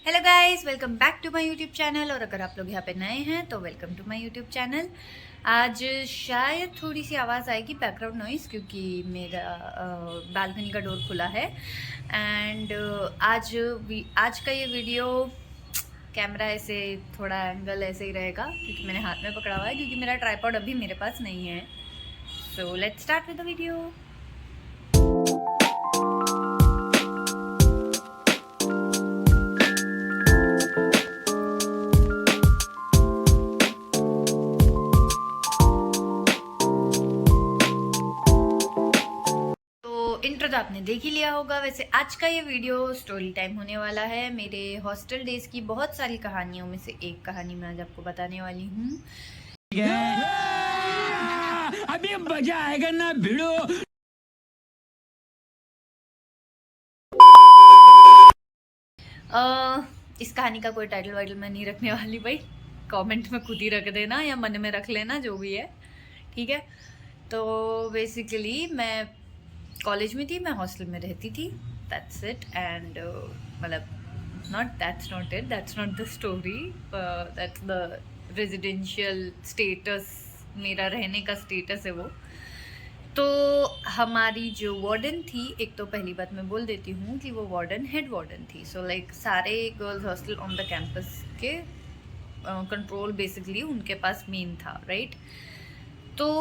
Hello guys, welcome back to my YouTube channel. और अगर आप लोग यहाँ पे नए हैं तो welcome to my YouTube channel. आज शायद थोड़ी सी आवाज़ आएगी, बैकग्राउंड नॉइज़, क्योंकि मेरा बालकनी का डोर खुला है। एंड आज का ये वीडियो कैमरा ऐसे थोड़ा एंगल ऐसे ही रहेगा क्योंकि मैंने हाथ में पकड़ा हुआ है, क्योंकि मेरा ट्राइपॉड अभी मेरे पास नहीं है। So let's start with the video. Intro तो आपने देख ही लिया होगा। वैसे आज का ये वीडियो स्टोरी टाइम होने वाला है। मेरे हॉस्टल डेज की बहुत सारी कहानियों में से एक कहानी मैं आज आपको बताने वाली हूँ। अभी मजा आएगा ना भिड़ो। इस कहानी का कोई टाइटल वाइटल मैं नहीं रखने वाली भाई, कमेंट में खुद ही रख देना या मन में रख लेना, जो भी है, ठीक है। तो बेसिकली मैं कॉलेज में थी, मैं हॉस्टल में रहती थी, दैट्स इट। एंड मतलब that's not the story, that's the residential status, मेरा रहने का स्टेटस है वो। तो हमारी जो वार्डन थी, एक तो पहली बात मैं बोल देती हूँ कि वो वार्डन हेड वार्डन थी। सो लाइक सारे girls hostel on the campus के कंट्रोल बेसिकली उनके पास मेन था, राइट। तो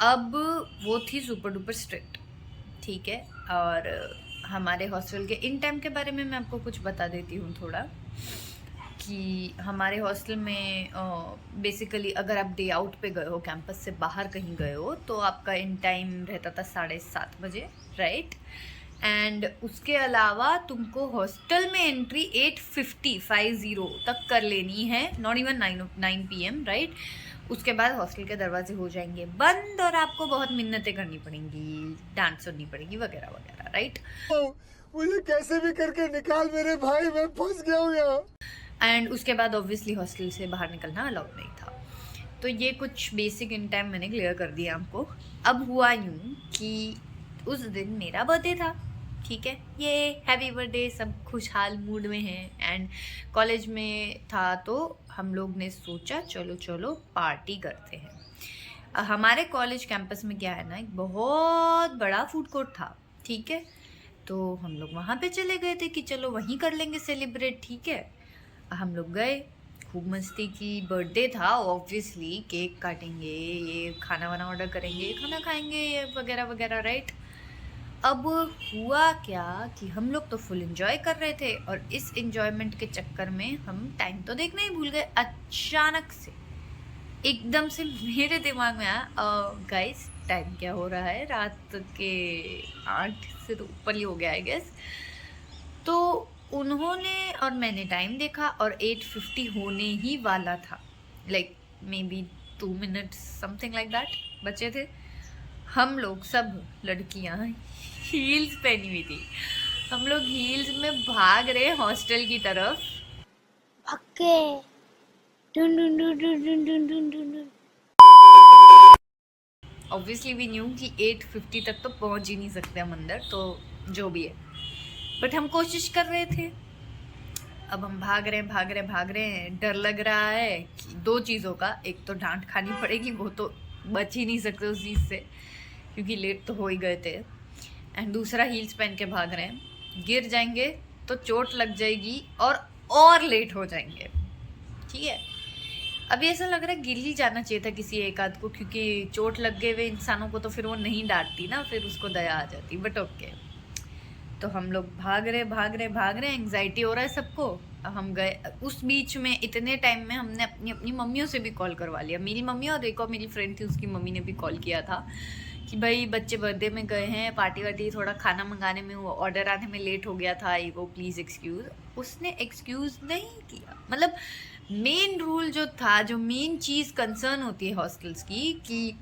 अब वो थी सुपर डुपर स्ट्रिक्ट, ठीक है। और हमारे हॉस्टल के इन टाइम के बारे में मैं आपको कुछ बता देती हूँ थोड़ा, कि हमारे हॉस्टल में बेसिकली अगर आप डे आउट पे गए हो, कैंपस से बाहर कहीं गए हो, तो आपका इन टाइम रहता था 7:30 बजे, राइट। एंड उसके अलावा तुमको हॉस्टल में एंट्री 8:50 तक कर लेनी है, नॉट इवन 9 PM, राइट। उसके बाद हॉस्टल के दरवाजे हो जाएंगे बंद और आपको बहुत मिन्नतें करनी पड़ेंगी, डांट सुननी पड़ेगी, वगैरह वगैरह, राइट। मुझे कैसे भी करके निकाल मेरे भाई, मैं फंस गया हूँ यहाँ। एंड उसके बाद ऑब्वियसली हॉस्टल से बाहर निकलना अलाउड नहीं था। तो ये कुछ बेसिक इन टाइम मैंने क्लियर कर दिया आपको। अब हुआ यूँ कि उस दिन मेरा बर्थडे था, ठीक है, ये हैप्पी बर्थडे, सब खुशहाल मूड में हैं। एंड कॉलेज में था तो हम लोग ने सोचा चलो चलो पार्टी करते हैं। हमारे कॉलेज कैंपस में क्या है ना, एक बहुत बड़ा फूड कोर्ट था, ठीक है। तो हम लोग वहाँ पे चले गए थे कि चलो वहीं कर लेंगे सेलिब्रेट, ठीक है। हम लोग गए, खूब मस्ती की, बर्थडे था ऑब्वियसली, केक काटेंगे, ये खाना वाना ऑर्डर करेंगे, खाना खाएंगे, वगैरह वगैरह, राइट। अब हुआ क्या कि हम लोग तो फुल एंजॉय कर रहे थे, और इस एंजॉयमेंट के चक्कर में हम टाइम तो देखना ही भूल गए। अचानक से एकदम से मेरे दिमाग में आया, गाइस टाइम क्या हो रहा है, रात के 8 से तो ऊपर ही हो गया आई गेस। तो उन्होंने और मैंने टाइम देखा और 8:50 होने ही वाला था, like may be 2 minutes something like that बचे थे। हम लोग सब लड़कियां हील्स पहनी हुई थी, हम लोग हील्स में भाग रहे हॉस्टल की तरफ। Okay, Doon Doon Doon Doon Doon Doon Doon Doon. Obviously we knew कि 8:50 तक तो पहुंच ही नहीं सकते हम अंदर, तो जो भी है, बट हम कोशिश कर रहे थे। अब हम भाग रहे हैं, डर लग रहा है कि 2 चीज़ों का, एक तो डांट खानी पड़ेगी, वो तो बच ही नहीं सकते उस चीज़ से क्योंकि लेट तो हो ही गए थे। एंड दूसरा हील्स पहन के भाग रहे हैं, गिर जाएंगे तो चोट लग जाएगी और लेट हो जाएंगे, ठीक है। अभी ऐसा लग रहा है गिर ही जाना चाहिए था किसी एक आध को, क्योंकि चोट लग गए हुए इंसानों को तो फिर वो नहीं डांटती ना, फिर उसको दया आ जाती, बट ओके। तो हम लोग भाग रहे, एंग्जाइटी हो रहा है सबको। हम गए, उस बीच में इतने टाइम में हमने अपनी मम्मियों से भी कॉल करवा लिया, मेरी मम्मी और एक और मेरी फ्रेंड थी, उसकी मम्मी ने भी कॉल किया था कि भाई बच्चे बर्थडे में गए हैं, पार्टी वार्टी, थोड़ा खाना मंगाने में, वो ऑर्डर आने में लेट हो गया था, वो प्लीज़ एक्सक्यूज़। उसने एक्सक्यूज़ नहीं किया। मतलब मेन रूल जो था, जो मेन चीज़ कंसर्न होती है हॉस्टल्स की, कि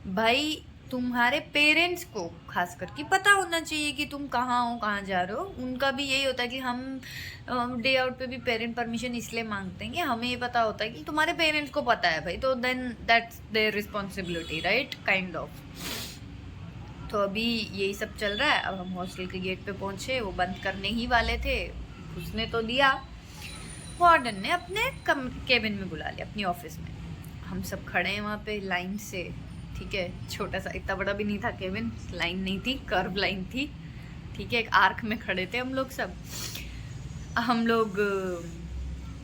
भाई तुम्हारे पेरेंट्स को खास करके पता होना चाहिए कि तुम कहाँ हो, कहाँ जा रहे हो। उनका भी यही होता है कि हम डे आउट पे भी पेरेंट परमिशन इसलिए मांगते हैं कि हमें ये पता होता है कि तुम्हारे पेरेंट्स को पता है भाई, तो then that's their responsibility, right, kind of. तो अभी यही सब चल रहा है। अब हम हॉस्टल के गेट पे पहुँचे, वो बंद करने ही वाले थे, घुसने तो दिया, वार्डन ने अपने केबिन में बुला लिया, अपनी ऑफिस में। हम सब खड़े हैं वहाँ पे लाइन से, ठीक है। छोटा सा, इतना बड़ा भी नहीं था केबिन, लाइन नहीं थी, कर्व लाइन थी, ठीक है। एक आर्क में खड़े थे हम लोग सब। हम लोग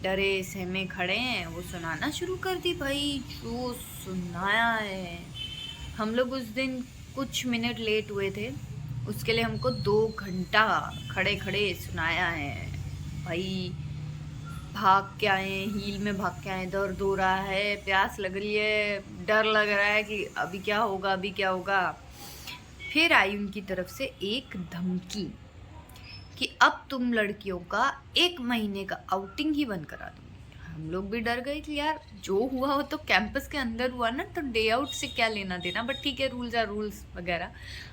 डरे सहमे खड़े हैं, वो सुनाना शुरू कर दी भाई, जो सुनाया है। हम लोग उस दिन कुछ मिनट लेट हुए थे, उसके लिए हमको 2 घंटा खड़े खड़े सुनाया है भाई। भाग के आए, हील में भाग के आए, दर्द हो रहा है, प्यास लग रही है, डर लग रहा है कि अभी क्या होगा, अभी क्या होगा। फिर आई उनकी तरफ से एक धमकी कि अब तुम लड़कियों का 1 महीने का आउटिंग ही बंद करा दूंगी। हम लोग भी डर गए कि यार जो हुआ हो तो कैंपस के अंदर हुआ ना, तो डे आउट से क्या लेना देना, बट ठीक है, रूल्स आर रूल्स वगैरह।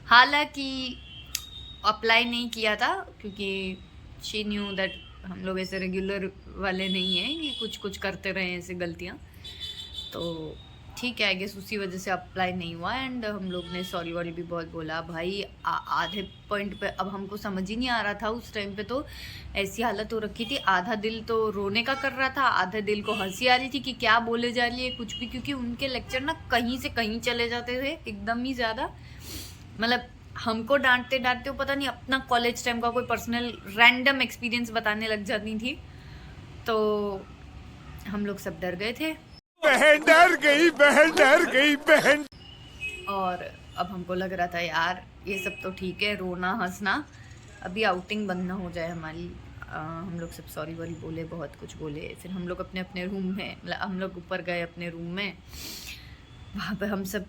हालांकि अप्लाई नहीं किया था क्योंकि शी न्यू दैट हम लोग ऐसे रेगुलर वाले नहीं हैं कि कुछ कुछ करते रहे ऐसे गलतियाँ, तो ठीक है, आई गेस उसी वजह से अप्लाई नहीं हुआ। एंड हम लोग ने सॉरी वॉरी भी बहुत बोला भाई। आधे पॉइंट पे अब हमको समझ ही नहीं आ रहा था उस टाइम पे, तो ऐसी हालत हो रखी थी, आधा दिल तो रोने का कर रहा था, आधा दिल को हंसी आ रही थी कि क्या बोले जा रही है कुछ भी, क्योंकि उनके लेक्चर ना कहीं से कहीं चले जाते थे एकदम ही ज़्यादा। मतलब हमको डांटते डांटते वो पता नहीं अपना कॉलेज टाइम का कोई पर्सनल रैंडम एक्सपीरियंस बताने लग जाती थी, तो हम लोग सब डर गए थे। बहन डर गई, बहन डर गई, बहन। और अब हमको लग रहा था यार ये सब तो ठीक है, रोना हंसना, अभी आउटिंग बंद ना हो जाए हमारी। हम लोग सब सॉरी वॉरी बोले, बहुत कुछ बोले। फिर हम लोग अपने अपने रूम में, मतलब हम लोग ऊपर गए अपने रूम में, वहाँ पे हम सब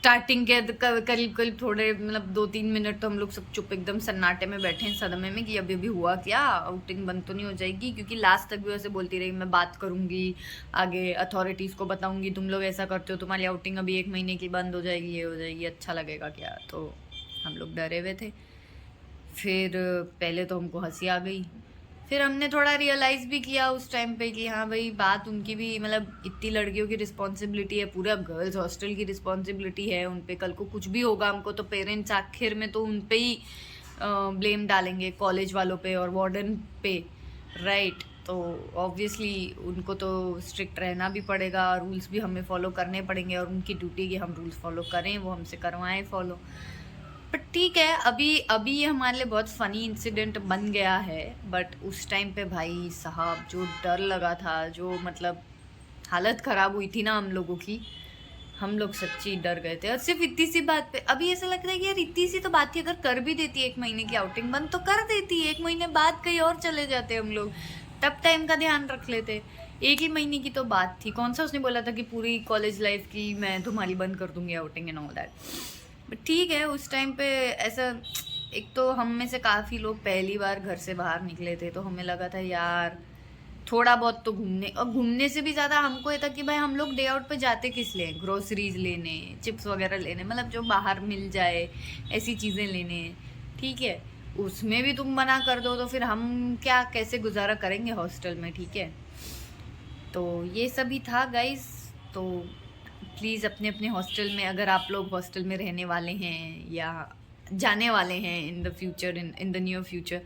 स्टार्टिंग के करीब करीब थोड़े मतलब 2-3 मिनट तो हम लोग सब चुप एकदम सन्नाटे में बैठे हैं, सदमे में कि अभी अभी हुआ क्या, आउटिंग बंद तो नहीं हो जाएगी। क्योंकि लास्ट तक भी वैसे बोलती रही, मैं बात करूँगी आगे अथॉरिटीज़ को बताऊँगी, तुम लोग ऐसा करते हो तुम्हारी आउटिंग अभी 1 महीने की बंद हो जाएगी, ये हो जाएगी, अच्छा लगेगा क्या। तो हम लोग डरे हुए थे। फिर पहले तो हमको हंसी आ गई, फिर हमने थोड़ा रियलाइज़ भी किया उस टाइम पे कि हाँ भाई बात उनकी भी, मतलब इतनी लड़कियों की रिस्पॉन्सिबिलिटी है, पूरा गर्ल्स हॉस्टल की रिस्पॉन्सिबिलिटी है उन पे। कल को कुछ भी होगा हमको तो पेरेंट्स आखिर में तो उन पे ही ब्लेम डालेंगे, कॉलेज वालों पे और वार्डन पे, राइट। तो ऑब्वियसली उनको तो स्ट्रिक्ट रहना भी पड़ेगा, रूल्स भी हमें फॉलो करने पड़ेंगे, और उनकी ड्यूटी कि हम रूल्स फॉलो करें, वो हमसे करवाएं फॉलो। बट ठीक है, अभी ये हमारे लिए बहुत फ़नी इंसिडेंट बन गया है, बट उस टाइम पे भाई साहब जो डर लगा था, जो मतलब हालत ख़राब हुई थी ना हम लोगों की, हम लोग सच्ची डर गए थे। और सिर्फ इतनी सी बात पे अभी ऐसा लग रहा है कि यार इतनी सी तो बात थी, अगर कर भी देती 1 महीने की आउटिंग बंद तो कर देती, 1 महीने बाद कहीं और चले जाते हम लोग, तब टाइम का ध्यान रख लेते। 1 ही महीने की तो बात थी, कौन सा उसने बोला था कि पूरी कॉलेज लाइफ की मैं तुम्हारी बंद कर दूंगी outing and all that. But ठीक है, उस टाइम पे ऐसा, एक तो हम में से काफ़ी लोग पहली बार घर से बाहर निकले थे, तो हमें लगा था यार थोड़ा बहुत तो घूमने, और घूमने से भी ज़्यादा हमको ये था कि भाई हम लोग डे आउट पे जाते किस लिए, ग्रोसरीज लेने, चिप्स वगैरह लेने, मतलब जो बाहर मिल जाए ऐसी चीज़ें लेने, ठीक है। उसमें भी तुम मना कर दो तो फिर हम क्या कैसे गुजारा करेंगे हॉस्टल में, ठीक है। तो ये सभी था गाइस। तो प्लीज़ अपने अपने हॉस्टल में, अगर आप लोग हॉस्टल में रहने वाले हैं या जाने वाले हैं in the future, in the near future,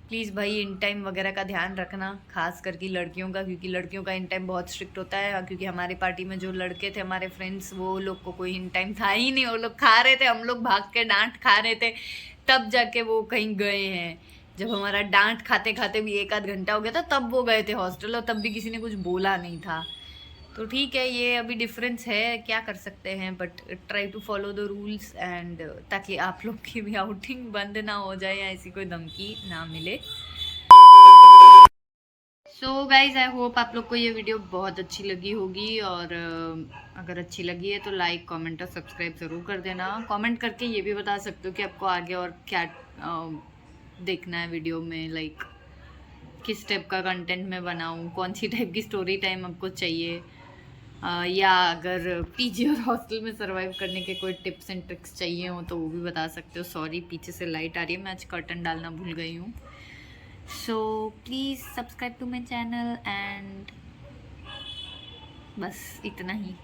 please भाई इन टाइम वगैरह का ध्यान रखना, खास करके लड़कियों का, क्योंकि लड़कियों का इन टाइम बहुत स्ट्रिक्ट होता है। क्योंकि हमारी पार्टी में जो लड़के थे हमारे फ्रेंड्स, वो लोग को कोई इन टाइम था ही नहीं, वो लोग खा रहे थे, हम लोग भाग के डांट खा रहे थे, तब जाके वो कहीं गए हैं। जब हमारा डांट खाते खाते भी 1-8 घंटा हो गया था, तब वो गए थे हॉस्टल, और तब भी किसी ने कुछ बोला नहीं था। तो ठीक है, ये अभी डिफरेंस है, क्या कर सकते हैं, but try to follow the rules and, ताकि आप लोग की भी आउटिंग बंद ना हो जाए या ऐसी कोई धमकी ना मिले। सो गाइज, आई होप आप लोग को ये वीडियो बहुत अच्छी लगी होगी, और अगर अच्छी लगी है तो लाइक, कमेंट और सब्सक्राइब ज़रूर कर देना। कमेंट करके ये भी बता सकते हो कि आपको आगे और क्या देखना है वीडियो में, लाइक किस टाइप का कंटेंट मैं बनाऊँ, कौन सी टाइप की स्टोरी टाइम आपको चाहिए, या अगर पीजी और हॉस्टल में सर्वाइव करने के कोई टिप्स एंड ट्रिक्स चाहिए हो तो वो भी बता सकते हो। सॉरी, पीछे से लाइट आ रही है, मैं आज कर्टन डालना भूल गई हूँ। So please subscribe to my channel, and बस इतना ही।